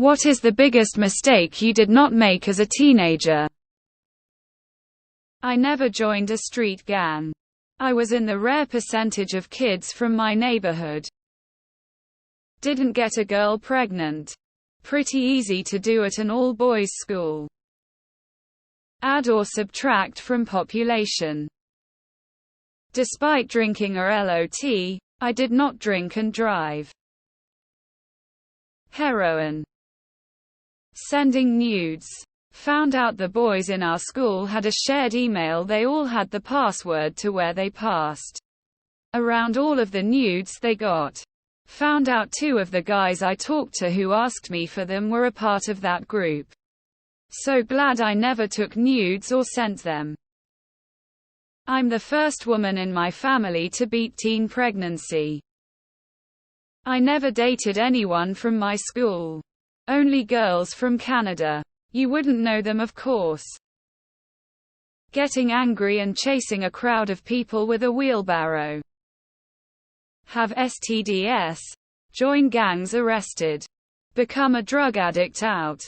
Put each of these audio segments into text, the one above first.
What is the biggest mistake you did not make as a teenager? I never joined a street gang. I was in the rare percentage of kids from my neighborhood. Didn't get a girl pregnant. Pretty easy to do at an all-boys school. Add or subtract from population. Despite drinking a lot, I did not drink and drive. Heroin. Sending nudes. Found out the boys in our school had a shared email. They all had the password to where they passed around all of the nudes they got. Found out 2 of the guys I talked to who asked me for them were a part of that group. So glad I never took nudes or sent them. I'm the first woman in my family to beat teen pregnancy. I never dated anyone from my school. Only girls from Canada. You wouldn't know them, of course. Getting angry and chasing a crowd of people with a wheelbarrow. Have STDs. Join gangs, arrested. Become a drug addict, out.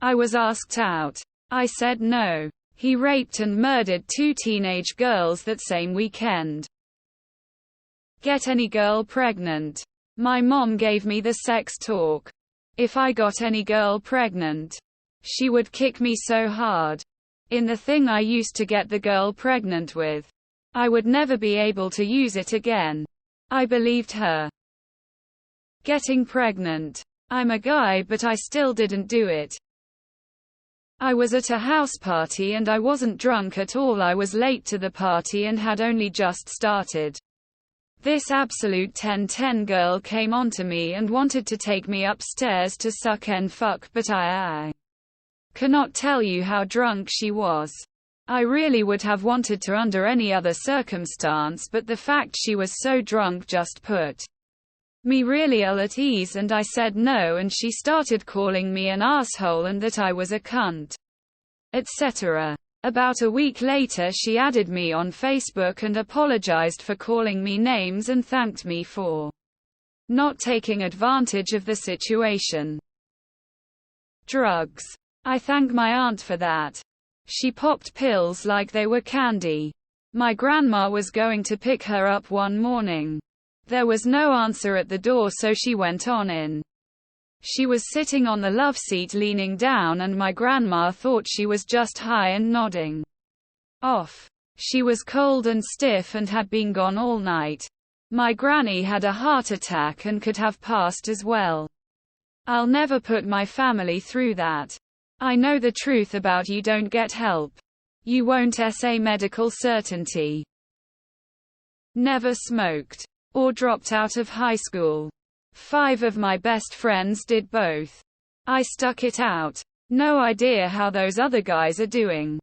I was asked out. I said no. He raped and murdered 2 teenage girls that same weekend. Get any girl pregnant. My mom gave me the sex talk. If I got any girl pregnant, she would kick me so hard in the thing I used to get the girl pregnant with, I would never be able to use it again. I believed her. Getting pregnant. I'm a guy, but I still didn't do it. I was at a house party and I wasn't drunk at all. I was late to the party and had only just started. This absolute 10/10 girl came onto me and wanted to take me upstairs to suck and fuck, but I cannot tell you how drunk she was. I really would have wanted to under any other circumstance, but the fact she was so drunk just put me really ill at ease, and I said no, and she started calling me an asshole and that I was a cunt, etc. About a week later she added me on Facebook and apologized for calling me names and thanked me for not taking advantage of the situation. Drugs. I thank my aunt for that. She popped pills like they were candy. My grandma was going to pick her up one morning. There was no answer at the door, so she went on in. She was sitting on the love seat leaning down, and my grandma thought she was just high and nodding off. She was cold and stiff and had been gone all night. My granny had a heart attack and could have passed as well. I'll never put my family through that. I know the truth about you don't get help. You won't say medical certainty. Never smoked. Or dropped out of high school. 5 of my best friends did both. I stuck it out. No idea how those other guys are doing.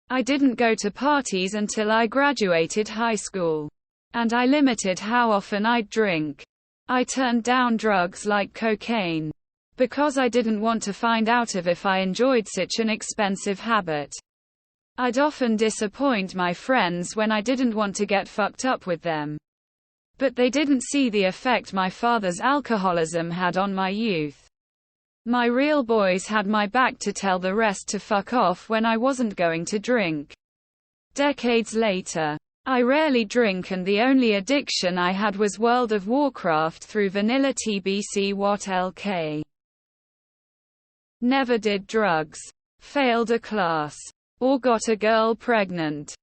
I didn't go to parties until I graduated high school. And I limited how often I'd drink. I turned down drugs like cocaine. Because I didn't want to find out if I enjoyed such an expensive habit. I'd often disappoint my friends when I didn't want to get fucked up with them. But they didn't see the effect my father's alcoholism had on my youth. My real boys had my back to tell the rest to fuck off when I wasn't going to drink. Decades later, I rarely drink, and the only addiction I had was World of Warcraft through vanilla TBC what LK. Never did drugs. Failed a class. Or got a girl pregnant.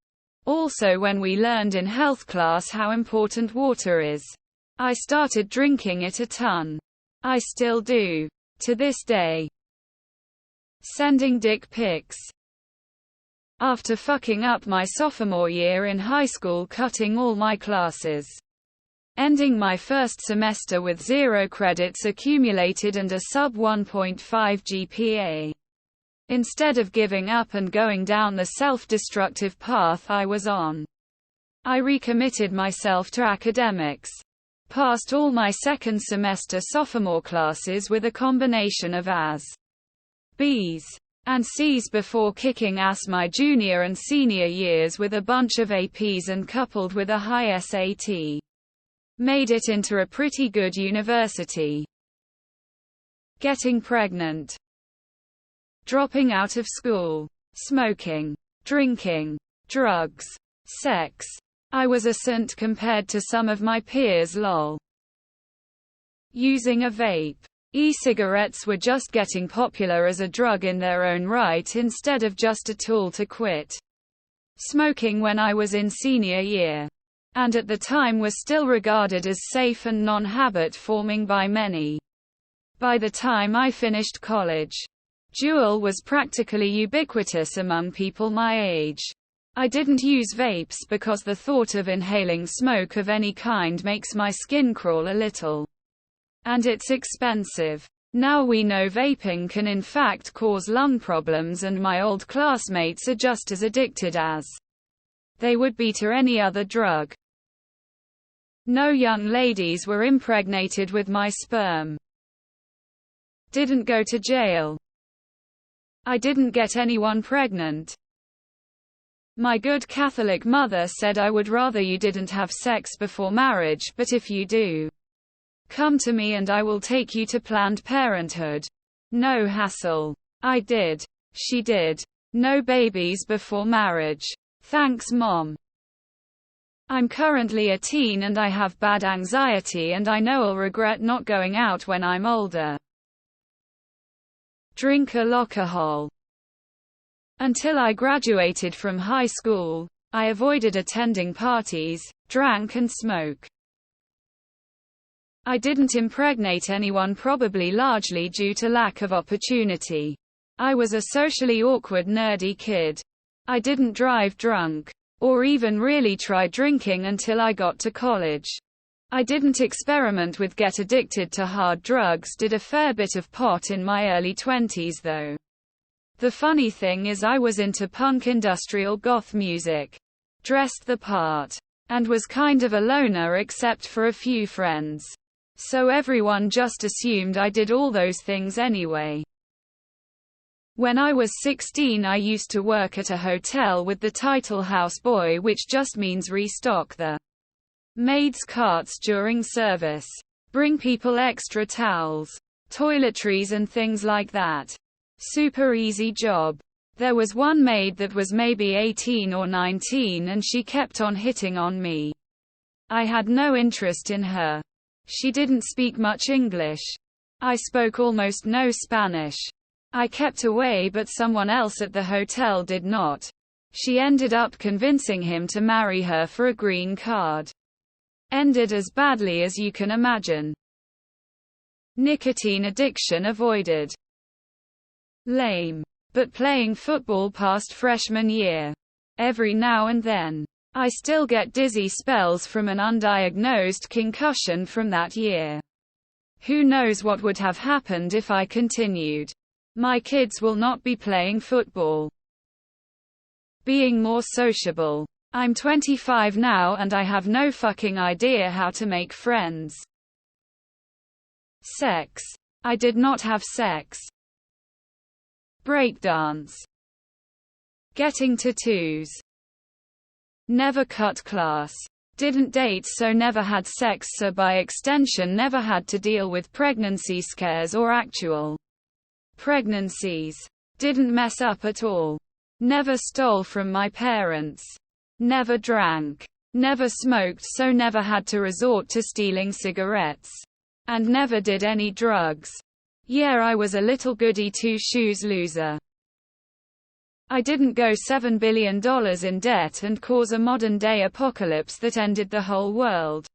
Also, when we learned in health class how important water is, I started drinking it a ton. I still do. To this day. Sending dick pics. After fucking up my sophomore year in high school, cutting all my classes, ending my first semester with 0 credits accumulated and a sub 1.5 GPA. Instead of giving up and going down the self-destructive path I was on, I recommitted myself to academics. Passed all my second semester sophomore classes with a combination of A's, B's, and C's before kicking ass my junior and senior years with a bunch of APs, and coupled with a high SAT, made it into a pretty good university. getting pregnant, dropping out of school, smoking, drinking, drugs, sex. I was a saint compared to some of my peers lol. Using a vape. E-cigarettes were just getting popular as a drug in their own right instead of just a tool to quit smoking when I was in senior year. And at the time were still regarded as safe and non-habit forming by many. By the time I finished college, Juul was practically ubiquitous among people my age. I didn't use vapes because the thought of inhaling smoke of any kind makes my skin crawl a little. And it's expensive. Now we know vaping can in fact cause lung problems, and my old classmates are just as addicted as they would be to any other drug. No young ladies were impregnated with my sperm. Didn't go to jail. I didn't get anyone pregnant. My good Catholic mother said I would rather you didn't have sex before marriage, but if you do, come to me and I will take you to Planned Parenthood. No hassle. I did. She did. No babies before marriage. Thanks, Mom. I'm currently a teen and I have bad anxiety, and I know I'll regret not going out when I'm older. Drink alcohol. Until I graduated from high school, I avoided attending parties, drank and smoked. I didn't impregnate anyone, probably largely due to lack of opportunity. I was a socially awkward, nerdy kid. I didn't drive drunk, or even really try drinking until I got to college. I didn't experiment with get addicted to hard drugs, did a fair bit of pot in my early 20s though. The funny thing is I was into punk industrial goth music, dressed the part, and was kind of a loner except for a few friends. So everyone just assumed I did all those things anyway. When I was 16, I used to work at a hotel with the title houseboy, which just means restock the maids' carts during service, bring people extra towels, toiletries and things like that. Super easy job. There was one maid that was maybe 18 or 19 and she kept on hitting on me. I had no interest in her. She didn't speak much English. I spoke almost no Spanish. I kept away, but someone else at the hotel did not. She ended up convincing him to marry her for a green card. Ended as badly as you can imagine. Nicotine addiction avoided. Lame. But playing football past freshman year. Every now and then. I still get dizzy spells from an undiagnosed concussion from that year. Who knows what would have happened if I continued. My kids will not be playing football. Being more sociable. I'm 25 now and I have no fucking idea how to make friends. Sex. I did not have sex. Breakdance. Getting tattoos. Never cut class. Didn't date, so never had sex, so by extension never had to deal with pregnancy scares or actual pregnancies. Didn't mess up at all. Never stole from my parents. Never drank. Never smoked, so never had to resort to stealing cigarettes. And never did any drugs. Yeah, I was a little goody two-shoes loser. I didn't go $7 billion in debt and cause a modern-day apocalypse that ended the whole world.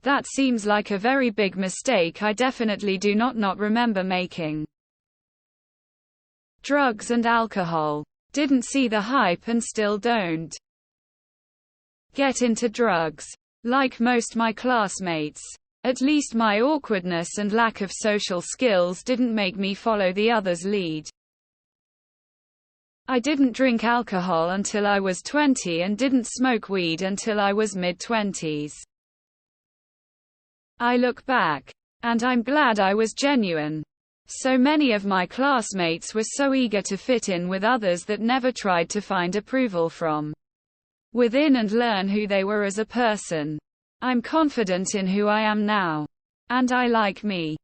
That seems like a very big mistake I definitely do not remember making. Drugs and alcohol. Didn't see the hype and still don't. Get into drugs. Like most my classmates. At least my awkwardness and lack of social skills didn't make me follow the others' lead. I didn't drink alcohol until I was 20 and didn't smoke weed until I was mid-20s. I look back, and I'm glad I was genuine. So many of my classmates were so eager to fit in with others that never tried to find approval from within and learn who they were as a person. I'm confident in who I am now. And I like me.